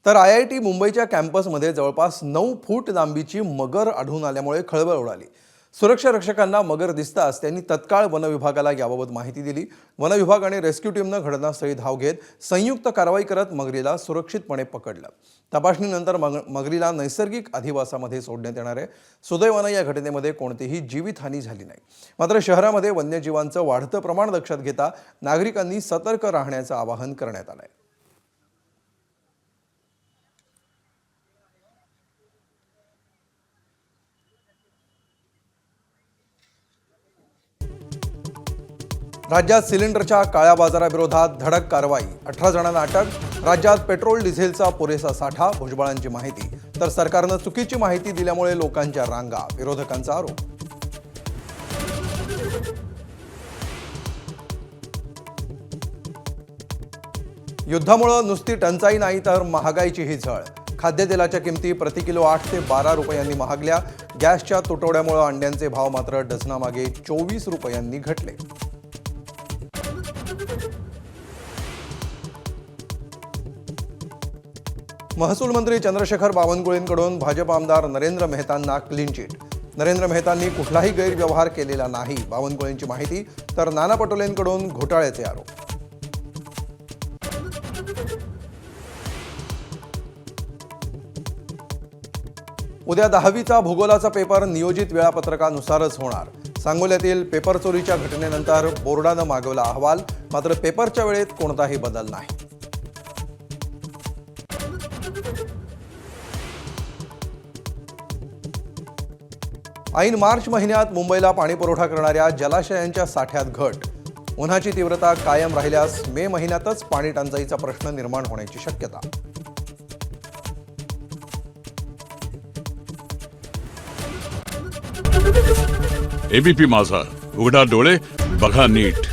तर IIT मुंबईच्या कॅम्पसमध्ये जवळपास 9 फूट लांबीची मगर आढळून आल्यामुळे खळबळ उडाली। सुरक्षा रक्षकांना मगर दिसताच त्यांनी तत्काळ वन विभागाला याबाबत माहिती दिली। वन विभाग आणि रेस्क्यू टीमने घटनास्थळी धाव घेत संयुक्त कारवाई करत मगरीला सुरक्षितपणे पकडलं। तपासणीनंतर मगरीला नैसर्गिक अधिवासामध्ये सोडण्यात येणार आहे। सुदैवाने या घटनेमध्ये कोणतीही जीवितहानी झाली नाही। मात्र शहरामध्ये वन्यजीवांचं वाढतं प्रमाण लक्षात घेता नागरिकांनी सतर्क राहण्याचं आवाहन करण्यात आलं आहे। राज्यात सिलेंडरच्या काळ्या बाजाराविरोधात धडक कारवाई, 18 जणांना अटक। राज्यात पेट्रोल डिझेलचा पुरेसा साठा, भुजबळांची माहिती। तर सरकारनं चुकीची माहिती दिल्यामुळे लोकांच्या रांगा, विरोधकांचा आरोप। युद्धामुळे नुसती टंचाई नाही तर महागाईचीही झळ। खाद्यतेलाच्या किमती प्रति किलो 8 ते 12 रुपयांनी महागल्या। गॅसच्या तुटवड्यामुळे अंड्यांचे भाव मात्र डझनामागे 24 रुपयांनी घटले। महसूल मंत्री चंद्रशेखर बावनकुळेंकडून भाजप आमदार नरेंद्र मेहतांना क्लीन चिट। नरेंद्र मेहतांनी कुठलाही गैरव्यवहार केलेला नाही, बावनकुळेंची माहिती। तर नाना पटोलेंकडून घोटाळ्याचे आरोप। उद्या 10वीचा भूगोलाचा पेपर नियोजित वेळापत्रकानुसारच होणार। सांगोल्यातील पेपर चोरीच्या घटनेनंतर बोर्डानं मागवला अहवाल, मात्र पेपरच्या वेळेत कोणताही बदल नाही। ऐन मार्च महिन्यात मुंबईला पाणीपुरवठा करणाऱ्या जलाशयांच्या साठ्यात घट। उन्हाची तीव्रता कायम राहिल्यास मे महिन्यातच पाणी टंचाईचा प्रश्न निर्माण होण्याची शक्यता। एबीपी माझा, उघडा डोळे बघा नीट।